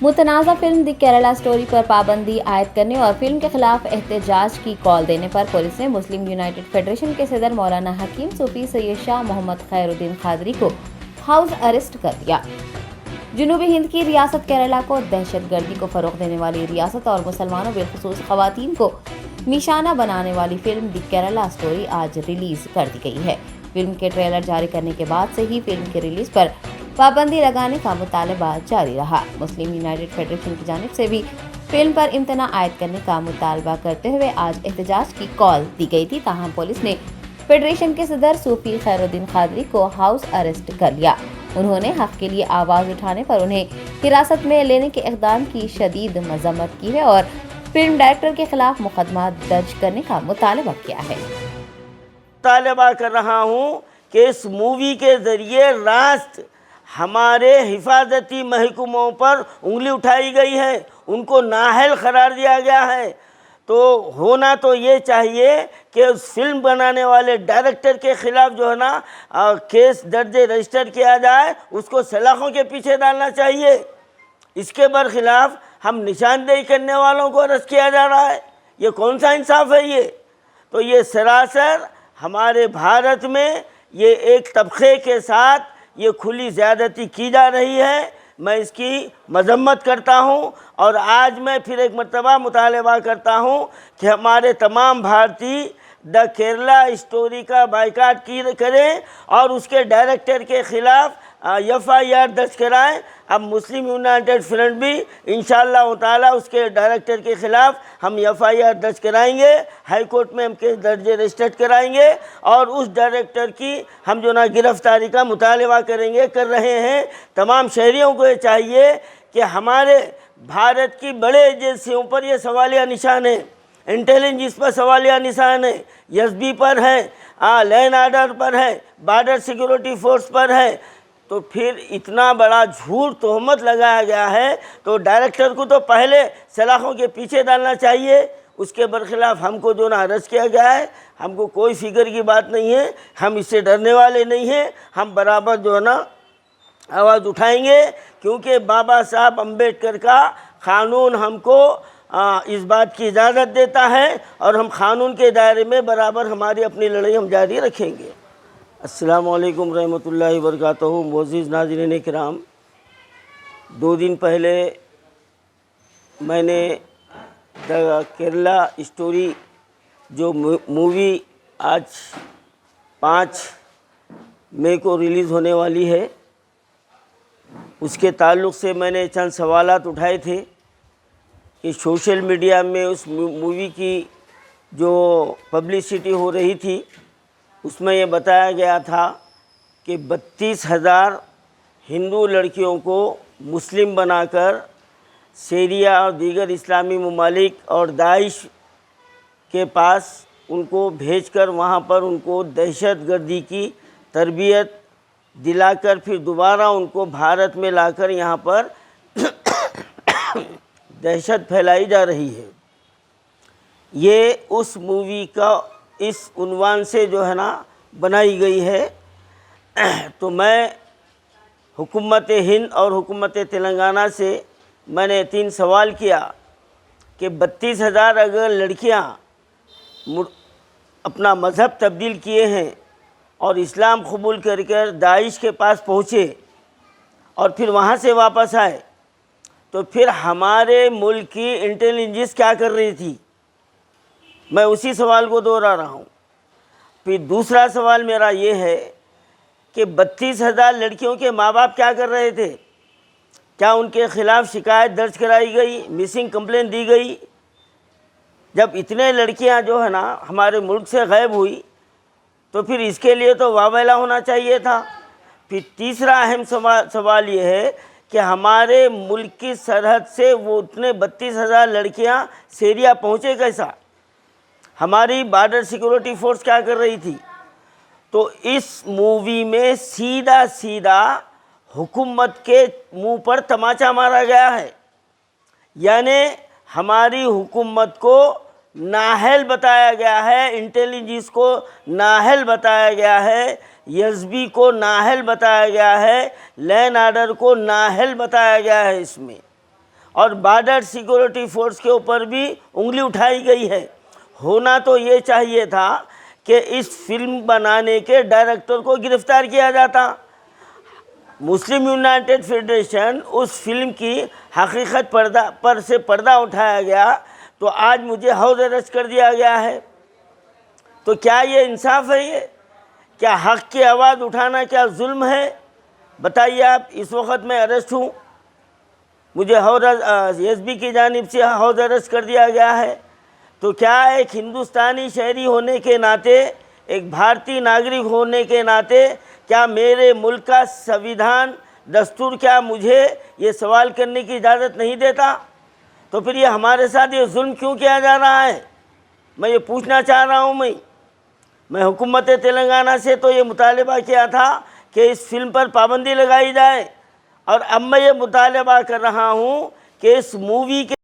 متنازع فلم دی کیرلا سٹوری پر پابندی عائد کرنے اور فلم کے خلاف احتجاج کی کال دینے پر پولیس نے مسلم یونائیٹڈ فیڈریشن کے صدر مولانا حکیم صوفی سید شاہ محمد خیر الدین قادری کو ہاؤس اریسٹ کر دیا۔ جنوبی ہند کی ریاست کیرلا کو دہشت گردی کو فروغ دینے والی ریاست اور مسلمانوں بالخصوص خواتین کو نشانہ بنانے والی فلم دی کیرلا سٹوری آج ریلیز کر دی گئی ہے۔ فلم کے ٹریلر جاری کرنے کے بعد سے ہی فلم کی ریلیز پر پابندی لگانے کا مطالبہ جاری رہا۔ مسلم یونائیٹڈ فیڈریشن کی جانب سے بھی فلم پر امتناع عائد کرنے کا مطالبہ کرتے ہوئے آج احتجاج کی کال دی گئی تھی، تاہم پولیس نے فیڈریشن کے صدر صوفی خیر الدین قادری کو ہاؤس اریسٹ کر لیا۔ انہوں نے حق کے لیے آواز اٹھانے پر انہیں حراست میں لینے کے اقدام کی شدید مذمت کی ہے اور فلم ڈائریکٹر کے خلاف مقدمہ درج کرنے کا مطالبہ کیا ہے۔ مطالبہ کر رہا ہوں کہ اس مووی کے ذریعے راست ہمارے حفاظتی محکموں پر انگلی اٹھائی گئی ہے، ان کو نااہل قرار دیا گیا ہے۔ تو ہونا تو یہ چاہیے کہ اس فلم بنانے والے ڈائریکٹر کے خلاف جو ہے نا کیس درج رجسٹر کیا جائے، اس کو سلاخوں کے پیچھے ڈالنا چاہیے۔ اس کے برخلاف ہم نشاندہی کرنے والوں کو اریسٹ کیا جا رہا ہے، یہ کون سا انصاف ہے؟ یہ تو یہ سراسر ہمارے بھارت میں یہ ایک طبقے کے ساتھ یہ کھلی زیادتی کی جا رہی ہے۔ میں اس کی مذمت کرتا ہوں اور آج میں پھر ایک مرتبہ مطالبہ کرتا ہوں کہ ہمارے تمام بھارتی دا کیرلا اسٹوری کا بائیکاٹ کریں اور اس کے ڈائریکٹر کے خلاف FIR درج کرائیں۔ اب مسلم یونائیٹڈ فرنٹ بھی انشاءاللہ تعالی اس کے ڈائریکٹر کے خلاف ہم FIR درج کرائیں گے، ہائی کورٹ میں ہم کیس درج رجسٹر کرائیں گے اور اس ڈائریکٹر کی ہم جو نا گرفتاری کا مطالبہ کریں گے، کر رہے ہیں۔ تمام شہریوں کو یہ چاہیے کہ ہمارے بھارت کی بڑے ایجنسیوں پر یہ سوالیہ نشان ہے، انٹیلیجنس پر سوالیہ نشان ہے، SB پر ہے، لین آرڈر پر ہے، بارڈر سیکورٹی فورس پر ہے۔ تو پھر اتنا بڑا جھوٹ تہمت لگایا گیا ہے تو ڈائریکٹر کو تو پہلے سلاخوں کے پیچھے ڈالنا چاہیے۔ اس کے برخلاف ہم کو جو نا اریسٹ کیا گیا ہے، ہم کو کوئی فکر کی بات نہیں ہے، ہم اس سے ڈرنے والے نہیں ہیں، ہم برابر جو ہے نا آواز اٹھائیں گے، کیونکہ بابا صاحب امبیڈکر کا قانون ہم کو اس بات کی اجازت دیتا ہے اور ہم قانون کے دائرے میں برابر ہماری اپنی لڑائی ہم جاری رکھیں گے۔ السلام علیکم رحمۃ اللہ وبرکاتہ۔ معزز ناظرین کرام، 2 دن پہلے میں نے دا کیرلا اسٹوری جو مووی آج 5 مئی کو ریلیز ہونے والی ہے، اس کے تعلق سے میں نے چند سوالات اٹھائے تھے کہ سوشل میڈیا میں اس مووی کی جو پبلسٹی ہو رہی تھی، اس میں یہ بتایا گیا تھا کہ 32,000 ہندو لڑکیوں کو مسلم بنا کر سیریا اور دیگر اسلامی ممالک اور داعش کے پاس ان کو بھیج کر وہاں پر ان کو دہشت گردی کی تربیت دلا کر پھر دوبارہ ان کو بھارت میں لا کر یہاں پر دہشت پھیلائی جا رہی ہے۔ یہ اس مووی کا اس عنوان سے جو ہے نا بنائی گئی ہے۔ تو میں حکومت ہند اور حکومت تلنگانہ سے میں نے 3 سوال کیا کہ 32,000 اگر لڑکیاں اپنا مذہب تبدیل کیے ہیں اور اسلام قبول کر کر داعش کے پاس پہنچے اور پھر وہاں سے واپس آئے، تو پھر ہمارے ملک کی انٹیلیجنس کیا کر رہی تھی؟ میں اسی سوال کو دوہرا رہا ہوں۔ پھر دوسرا سوال میرا یہ ہے کہ 32,000 لڑکیوں کے ماں باپ کیا کر رہے تھے؟ کیا ان کے خلاف شکایت درج کرائی گئی، مسنگ کمپلین دی گئی؟ جب اتنے لڑکیاں جو ہے نا ہمارے ملک سے غائب ہوئی تو پھر اس کے لیے تو واویلا ہونا چاہیے تھا۔ پھر تیسرا اہم سوال یہ ہے کہ ہمارے ملک کی سرحد سے وہ اتنے 32,000 لڑکیاں سیریا پہنچے کیسا؟ ہماری بارڈر سیکورٹی فورس کیا کر رہی تھی؟ تو اس مووی میں سیدھا حکومت کے منہ پر تماچا مارا گیا ہے، یعنی ہماری حکومت کو نااہل بتایا گیا ہے، انٹیلیجنس کو نااہل بتایا گیا ہے، SB کو نااہل بتایا گیا ہے، لین آرڈر کو نااہل بتایا گیا ہے اس میں۔ اور بارڈر سیکورٹی فورس کے اوپر بھی انگلی اٹھائی گئی ہے۔ ہونا تو یہ چاہیے تھا کہ اس فلم بنانے کے ڈائریکٹر کو گرفتار کیا جاتا۔ مسلم یونائٹڈ فیڈریشن اس فلم کی حقیقت پر سے پردہ اٹھایا گیا تو آج مجھے ہاؤس اریسٹ کر دیا گیا ہے۔ تو کیا یہ انصاف ہے؟ یہ کیا حق کی آواز اٹھانا کیا ظلم ہے؟ بتائیے آپ۔ اس وقت میں اریسٹ ہوں، مجھے ایس بی کی جانب سے ہاؤس اریسٹ کر دیا گیا ہے۔ تو کیا ایک ہندوستانی شہری ہونے کے ناطے، ایک بھارتی ناگرک ہونے کے ناطے، کیا میرے ملک کا سنویدھان دستور کیا مجھے یہ سوال کرنے کی اجازت نہیں دیتا؟ تو پھر یہ ہمارے ساتھ یہ ظلم کیوں کیا جا رہا ہے؟ میں یہ پوچھنا چاہ رہا ہوں۔ میں حکومت تلنگانہ سے تو یہ مطالبہ کیا تھا کہ اس فلم پر پابندی لگائی جائے، اور اب میں یہ مطالبہ کر رہا ہوں کہ اس مووی کے